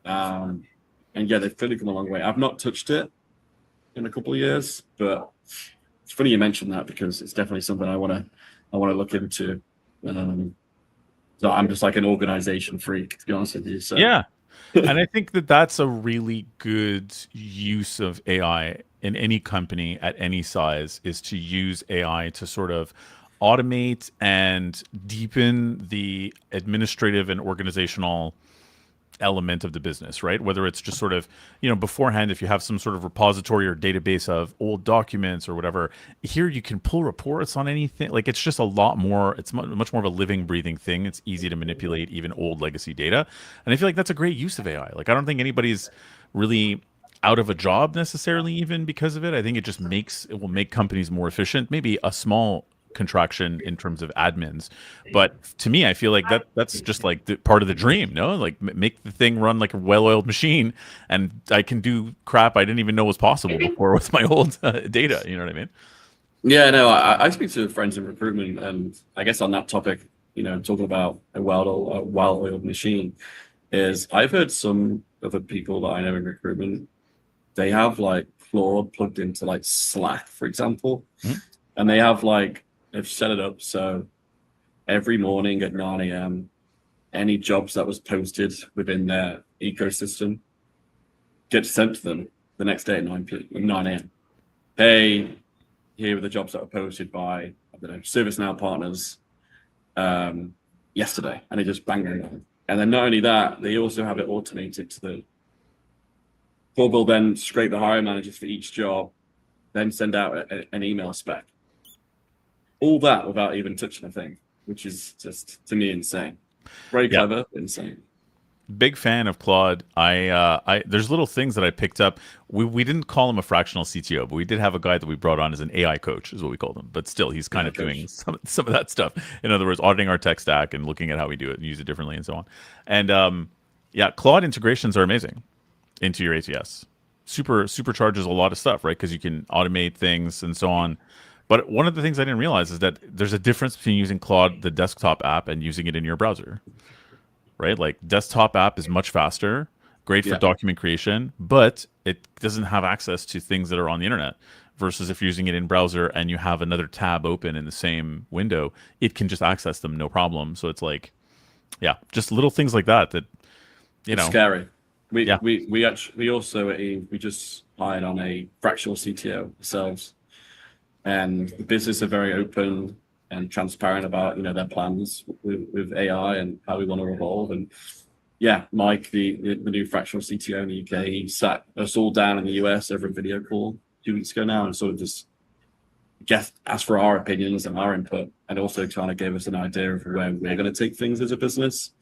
And yeah, they've really come a long way. I've not touched it in a couple of years, but it's funny you mentioned that because it's definitely something I want to look into. So I'm just like an organization freak, to be honest with you. So yeah. And I think that that's a really good use of AI in any company at any size, is to use AI to sort of automate and deepen the administrative and organizational element of the business, right? Whether it's just sort of, beforehand, if you have some sort of repository or database of old documents or whatever, here you can pull reports on anything. Like it's just a lot more, it's much more of a living, breathing thing. It's easy to manipulate even old legacy data. And I feel like that's a great use of AI. Like I don't think anybody's really out of a job necessarily even because of it. I think it will make companies more efficient, maybe a small contraction in terms of admins, but to me I feel like that's just like part of the dream. No, like make the thing run like a well-oiled machine, and I can do crap I didn't even know was possible before with my old data, you know what I mean? yeah, no, I speak to friends in recruitment, and I guess on that topic, talking about a well-oiled machine, is I've heard some other people that I know in recruitment, they have like Claude plugged into like Slack, for example, Mhm. and they've set it up so every morning at 9 a.m., any jobs that was posted within their ecosystem gets sent to them the next day at 9 a.m. Hey, here are the jobs that were posted by, I don't know, ServiceNow partners yesterday, and they just bang them. And then not only that, they also have it automated to the Claude will then scrape the hiring managers for each job, then send out an email spec. All that without even touching a thing, which is just to me insane. Very Yeah, clever, but insane. big fan of Claude. I there's little things that I picked up. We didn't call him a fractional CTO, but we did have a guy that we brought on as an AI coach, is what we called him. But still, he's kind Yeah, of coach. doing some of that stuff. In other words, auditing our tech stack and looking at how we do it and use it differently and so on. And yeah, Claude integrations are amazing into your ATS. Supercharges a lot of stuff, right? Because you can automate things and so on. But one of the things I didn't realize is that there's a difference between using Claude, the desktop app, and using it in your browser, right? Like desktop app is much faster, great for Yeah. document creation, but it doesn't have access to things that are on the internet. Versus if you're using it in browser and you have another tab open in the same window, it can just access them no problem. So it's like, yeah, just little things like that you It's know, scary. yeah, We also we just hired on a fractional CTO ourselves, and the business are very open and transparent about their plans with AI and how we want to evolve. And yeah, Mike, the new fractional CTO in the UK, he sat us all down in the US over a video call 2 weeks ago now, and sort of just asked for our opinions and our input, and also kind of gave us an idea of where we're going to take things as a business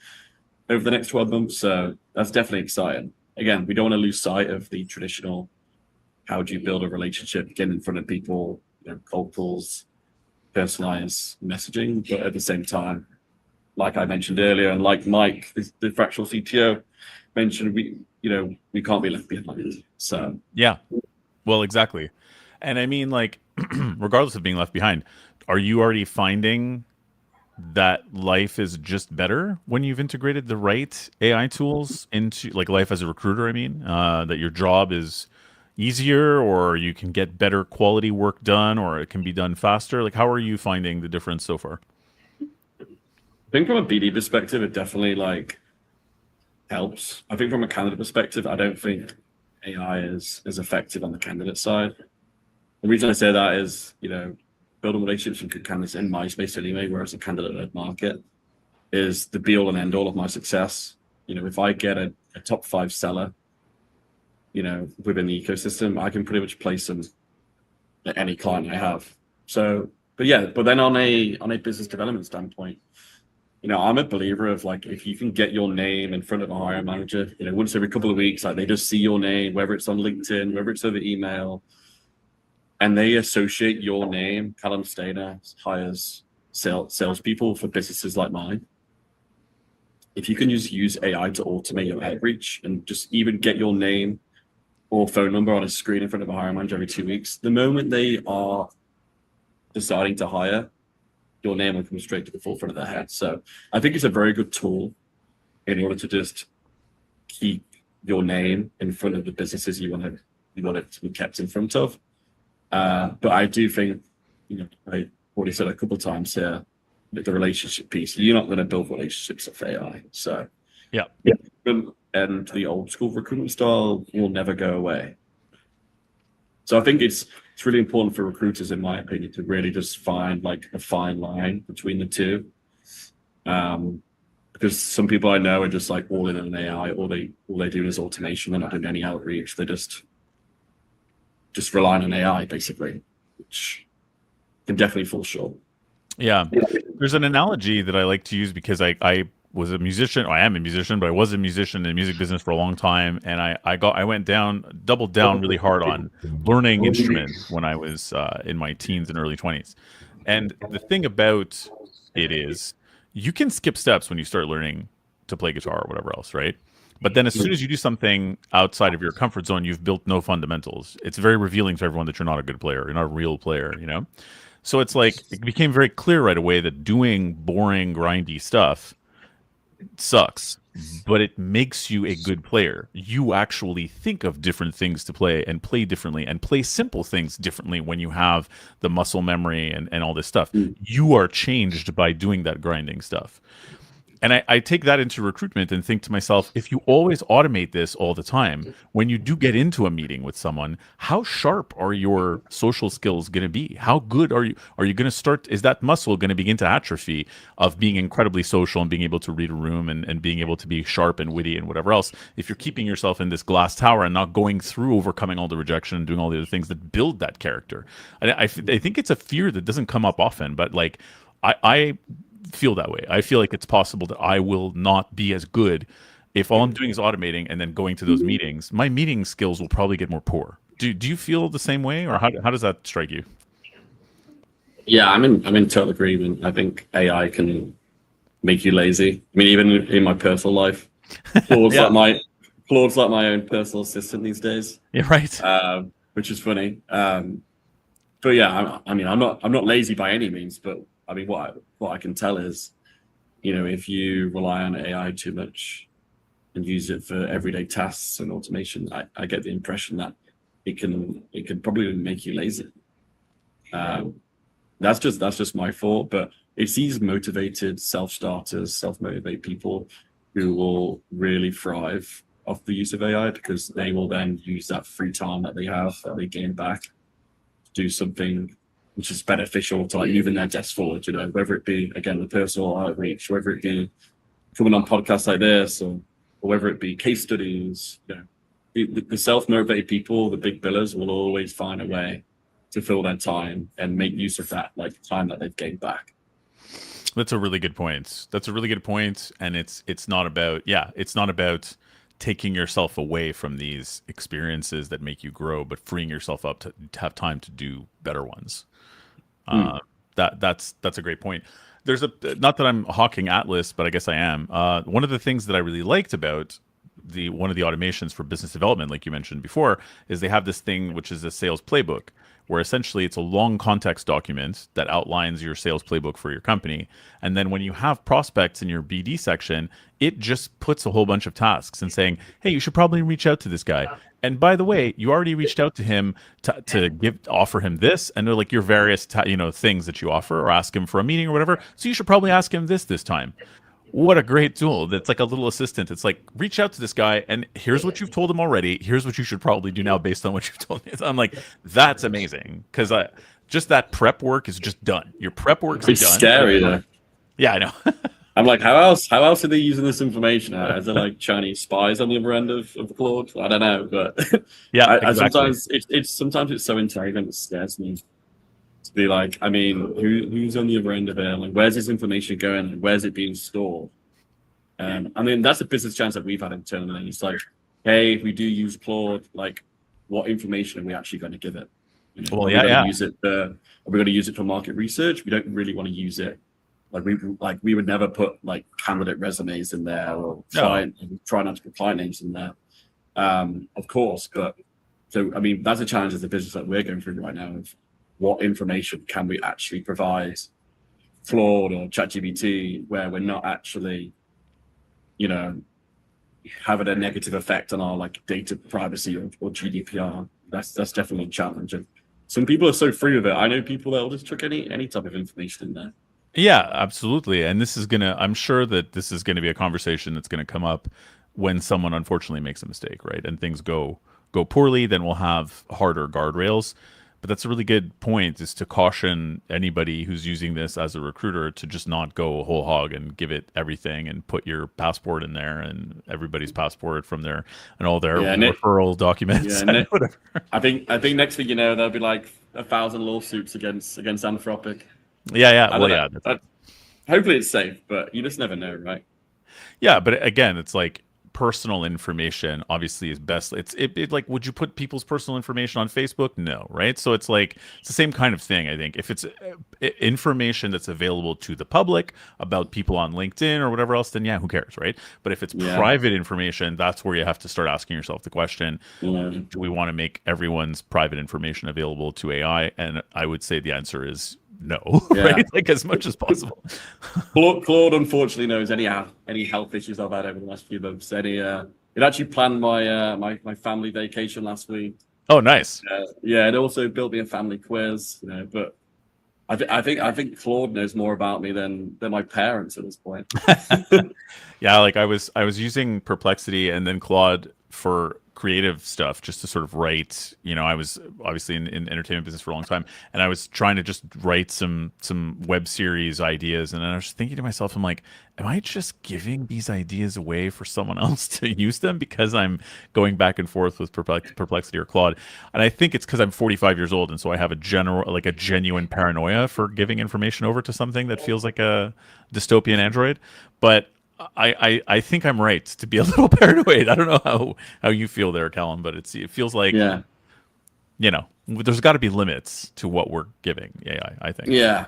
over the next 12 months. So that's definitely exciting. Again, we don't want to lose sight of the traditional, how do you build a relationship, get in front of people, cold calls, personalized messaging. But at the same time, like I mentioned earlier, and like Mike, the fractional CTO mentioned, we can't be left behind. So Yeah, well, exactly. And I mean, like, regardless of being left behind, are you already finding that life is just better when you've integrated the right AI tools into like life as a recruiter? I mean, that your job is easier, or you can get better quality work done, or it can be done faster. Like, how are you finding the difference so far? I think from a BD perspective, it definitely helps. I think from a candidate perspective, I don't think AI is as effective on the candidate side. The reason I say that is, building relationships with good candidates in my space anyway, whereas a candidate-led market is the be-all and end-all of my success. If I get a top 5 seller, within the ecosystem, I can pretty much place them at any client I have. So, but then on a business development standpoint, I'm a believer of if you can get your name in front of a hiring manager, once every couple of weeks, they just see your name, whether it's on LinkedIn, whether it's over email, and they associate your name. Callum Stainer hires salespeople for businesses like mine. If you can just use AI to automate your outreach and just even get your name or phone number on a screen in front of a hiring manager every 2 weeks, the moment they are deciding to hire, your name will come straight to the forefront of their head. So I think it's a very good tool in order to just keep your name in front of the businesses you want it to be kept in front of. But I do think, I already said a couple of times here, with the relationship piece, you're not going to build relationships with AI. So Yeah. And the old school recruitment style will never go away. So I think it's really important for recruiters, in my opinion, to really just find a fine line between the two. Because some people I know are just all in on AI, all they do is automation. They're not doing any outreach. They're just relying on AI basically, which can definitely fall short. Yeah. There's an analogy that I like to use because I was a musician. I am a musician, but I was a musician in the music business for a long time. And I doubled down really hard on learning instruments when I was in my teens and early 20s. And the thing about it is you can skip steps when you start learning to play guitar or whatever else, right? But then as soon as you do something outside of your comfort zone, you've built no fundamentals. It's very revealing to everyone that you're not a good player. You're not a real player, So it's it became very clear right away that doing boring, grindy stuff sucks, but it makes you a good player. You actually think of different things to play and play differently and play simple things differently when you have the muscle memory and all this stuff. You are changed by doing that grinding stuff. And I take that into recruitment and think to myself, if you always automate this all the time, when you do get into a meeting with someone, how sharp are your social skills going to be? How good are you? Are you going to start? Is that muscle going to begin to atrophy of being incredibly social and being able to read a room and being able to be sharp and witty and whatever else? If you're keeping yourself in this glass tower and not going through overcoming all the rejection and doing all the other things that build that character, I think it's a fear that doesn't come up often, but I feel that way. I feel like it's possible that I will not be as good if all I'm doing is automating and then going to those meetings. My meeting skills will probably get more poor. Do you feel the same way, or how does that strike you? Yeah, I'm in total agreement. I think AI can make you lazy. I mean, even in my personal life, Claude's Claude's like my own personal assistant these days. Yeah, right. Which is funny. But yeah, I'm not lazy by any means, but I mean, what I can tell is, if you rely on AI too much and use it for everyday tasks and automation, I get the impression that it can probably make you lazy. That's just my thought, but it's these motivated self-starters, self-motivated people who will really thrive off the use of AI, because they will then use that free time that they gain back to do something which is beneficial to moving their desk forward, whether it be, again, the personal outreach, whether it be coming on podcasts like this, or whether it be case studies. The self-motivated people, the big billers, will always find a way to fill their time and make use of that time that they've gained back. That's a really good point. That's a really good point, and it's not about, yeah, it's not about taking yourself away from these experiences that make you grow, but freeing yourself up to have time to do better ones. Hmm. Uh, that's a great point. There's a, not that I'm hawking Atlas, but I guess I am. One of the things that I really liked about the one of the automations for business development, like you mentioned before, is they have this thing which is a sales playbook, where essentially it's a long context document that outlines your sales playbook for your company. And then when you have prospects in your BD section, it just puts a whole bunch of tasks and saying, hey, you should probably reach out to this guy. And by the way, you already reached out to him to give offer him this, and they're like your various things that you offer, or ask him for a meeting or whatever. So you should probably ask him this time. What a great tool. That's like a little assistant. It's like, reach out to this guy and here's what you've told him already. Here's what you should probably do now based on what you've told me. So I'm like, that's amazing. Because just that prep work is just done. Your prep work's It's done. scary though. Yeah, I know. I'm like, how else are they using this information? Is there like Chinese spies on the other end of Claude? I don't know, but Yeah, I exactly. sometimes it's so intelligent it scares me to be like, I mean, who's on the other end of it? Like, where's this information going? Where's it being stored? I mean, that's a business challenge that we've had internally. It's like, hey, if we do use Claude, like, what information are we actually going to give it? Well, Are we yeah, going to yeah. use it? Are we going to use it for market research? We don't really want to use it. We would never put like candidate resumes in there or No. try not to put client names in there. Of course, but so I mean, that's a challenge as a business that we're going through right now of what information can we actually provide Claude or ChatGPT where we're not actually, you know, having a negative effect on our like data privacy or GDPR. That's definitely a challenge. And some people are so free with it. I know people that will just chuck any type of information in there. Yeah, absolutely. And I'm sure that this is gonna be a conversation that's gonna come up when someone unfortunately makes a mistake, right? And things go poorly, then we'll have harder guardrails. But that's a really good point, is to caution anybody who's using this as a recruiter to just not go whole hog and give it everything and put your passport in there and everybody's passport from their and all their Yeah, referral yeah. documents and whatever. I think next thing you know, there'll be like 1,000 lawsuits against Anthropic. Yeah, yeah. I Well, don't know. yeah. Hopefully it's safe, but you just never know, right? Yeah, but again, it's like personal information obviously is best. It like, would you put people's personal information on Facebook? No, right? So it's like it's the same kind of thing, I think. If it's information that's available to the public about people on LinkedIn or whatever else, then yeah, who cares, right? But if it's Yeah, private information, that's where you have to start asking yourself the question, yeah, do we want to make everyone's private information available to AI? And I would say the answer is no, yeah. right? Like as much as possible. Claude unfortunately knows any health issues I've had over the last few months. It actually planned my family vacation last week. Oh, nice. Yeah, it also built me a family quiz. But I think Claude knows more about me than my parents at this point. Yeah, like I was using Perplexity and then Claude for creative stuff just to sort of write. I was obviously in entertainment business for a long time, and I was trying to just write some web series ideas, and I was thinking to myself, I'm like, am I just giving these ideas away for someone else to use them because I'm going back and forth with Perplexity or Claude? And I think it's because I'm 45 years old, and so I have a genuine paranoia for giving information over to something that feels like a dystopian android. But I think I'm right to be a little paranoid. I don't know how you feel there, Callum, but it feels like, Yeah, there's got to be limits to what we're giving AI, I think. yeah.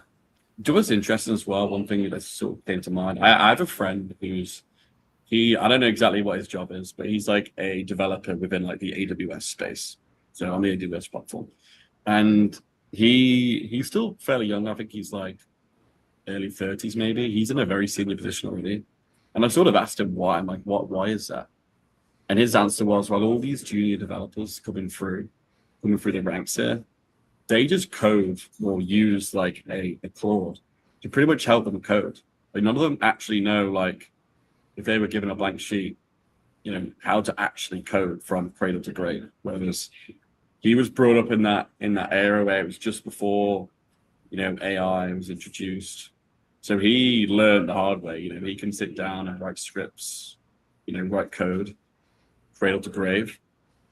Do you know what's interesting as well? One thing that sort of came to mind. I have a friend I don't know exactly what his job is, but he's like a developer within like the AWS space, so on the AWS platform, and he's still fairly young. I think he's like early 30s, maybe. He's in a very senior position already, and I sort of asked him why. I'm like, why is that? And his answer was, well, all these junior developers coming through the ranks here, they just code or use like a Claude to pretty much help them code. Like none of them actually know, like, if they were given a blank sheet, how to actually code from cradle to grave. Whereas he was brought up in that era where it was just before, AI was introduced. So he learned the hard way. He can sit down and write scripts, write code, cradle to grave.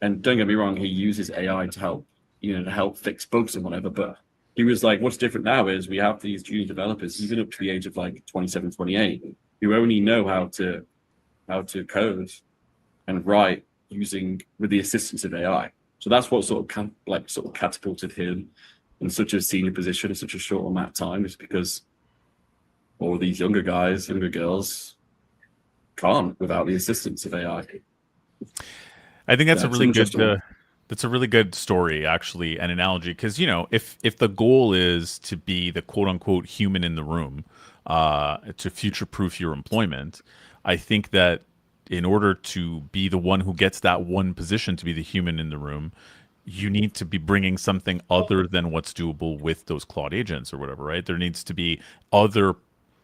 And don't get me wrong, he uses AI to help fix bugs and whatever. But he was like, what's different now is we have these junior developers, even up to the age of like 27, 28, who only know how to code and write using with the assistance of AI. So that's what sort of catapulted him in such a senior position in such a short amount of time, is because all of these younger guys, younger girls can't without the assistance of AI. I think that's Yeah, a it's really an good interesting one. that's a really good story, actually, an analogy, because if the goal is to be the quote unquote human in the room, to future proof your employment, I think that in order to be the one who gets that one position to be the human in the room, you need to be bringing something other than what's doable with those Claude agents or whatever, right? There needs to be other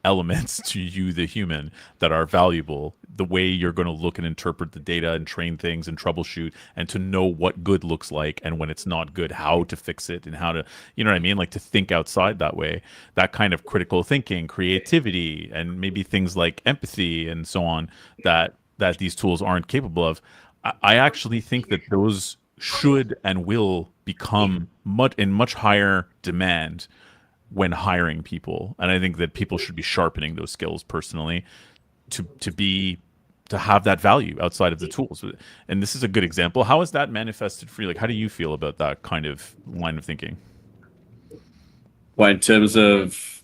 elements to you, the human, that are valuable. The way you're going to look and interpret the data and train things and troubleshoot, and to know what good looks like, and when it's not good, how to fix it, and how to, you know what I mean? Like to think outside that way, that kind of critical thinking, creativity, and maybe things like empathy and so on that these tools aren't capable of. I actually think that those should and will become much higher demand when hiring people, and I think that people should be sharpening those skills personally to be to have that value outside of the tools. And this is a good example. How is that manifested for you? Like, how do you feel about that kind of line of thinking? Well, in terms of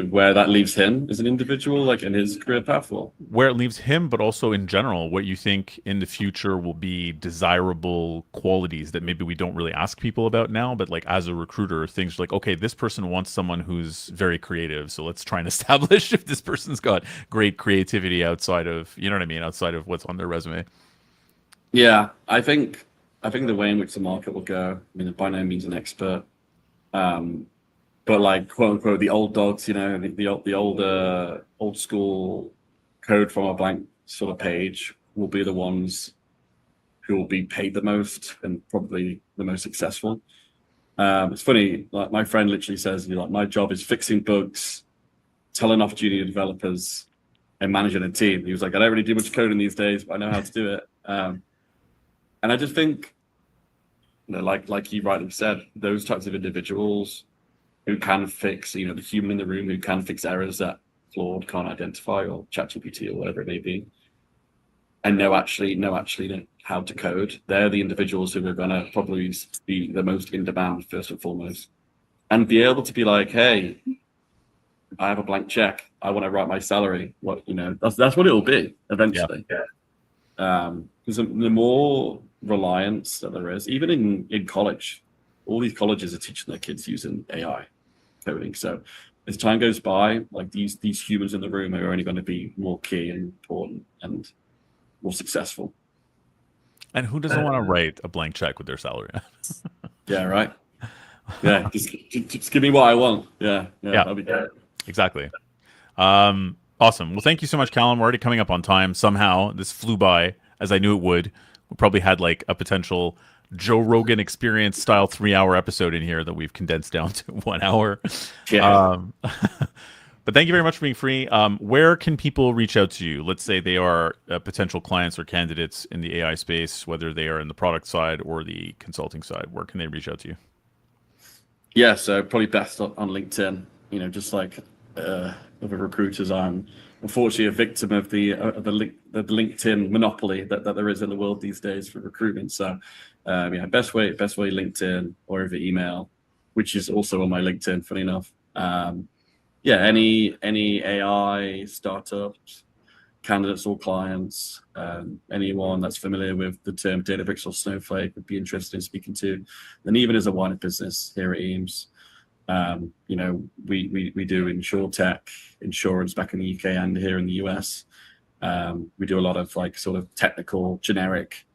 where that leaves him as an individual, like in his career path, or Where it leaves him, but also in general, what you think in the future will be desirable qualities that maybe we don't really ask people about now, but like as a recruiter, things like, okay, this person wants someone who's very creative, so let's try and establish if this person's got great creativity outside of, you know what I mean, outside of what's on their resume. yeah, I think the way in which the market will go. I mean, by no means an expert, um, but like quote unquote the old dogs, the old school code from a blank sort of page will be the ones who will be paid the most and probably the most successful. It's funny, like my friend literally says, like my job is fixing bugs, telling off junior developers, and managing a team. He was like, I don't really do much coding these days, but I know how to do it. And I just think, like you rightly said, those types of individuals who can fix, the human in the room who can fix errors that Claude can't identify, or ChatGPT or whatever it may be, and know how to code. They're the individuals who are going to probably be the most in demand first and foremost, and be able to be like, hey, I have a blank check. I want to write my salary. That's what it'll be Yeah. eventually. Because the more reliance that there is, even in college, all these colleges are teaching their kids using AI coding. So as time goes by, like these humans in the room are only going to be more key and important and more successful. And who doesn't want to write a blank check with their salary? Yeah, right. Yeah, just give me what I want. Yeah, Yeah, that'll be great. exactly. Awesome. Well, thank you so much, Callum. We're already coming up on time. Somehow this flew by, as I knew it would. We probably had like a potential Joe Rogan experience style 3 hour episode in here that we've condensed down to 1 hour. Yeah. But thank you very much for being free. Where can people reach out to you? Let's say they are potential clients or candidates in the AI space, whether they are in the product side or the consulting side. Where can they reach out to you? Yeah, so probably best on LinkedIn. Just like other recruiters, I'm unfortunately a victim of the LinkedIn monopoly that there is in the world these days for recruitment. So, yeah, best way LinkedIn or over email, which is also on my LinkedIn. Funny enough, yeah, any AI startups, candidates or clients, anyone that's familiar with the term Databricks or Snowflake would be interested in speaking to. And even as a wider business here at Eames, we do insurance back in the UK and here in the US. We do a lot of like sort of technical generic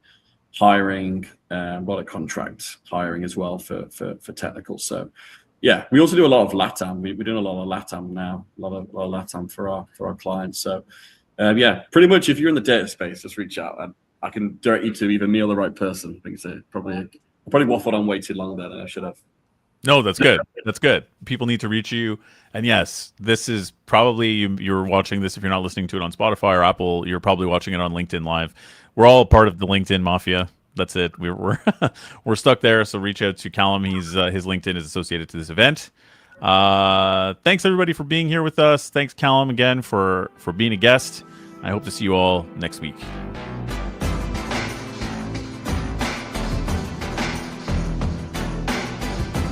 hiring, a lot of contract hiring as well for technical. So yeah, we also do a lot of LATAM. We're doing a lot of LATAM now, a lot of LATAM for our clients. So yeah, pretty much if you're in the data space, just reach out and I can direct you to either me or the right person. I think so. I probably waffled on way too long there than I should have. No, that's good. That's good. People need to reach you. And yes, this is probably you're watching this if you're not listening to it on Spotify or Apple. You're probably watching it on LinkedIn Live. We're all part of the LinkedIn mafia. that's it. We're we're stuck there. So reach out to Callum. He's his LinkedIn is associated to this event. Thanks everybody for being here with us. Thanks Callum again for being a guest. I hope to see you all next week.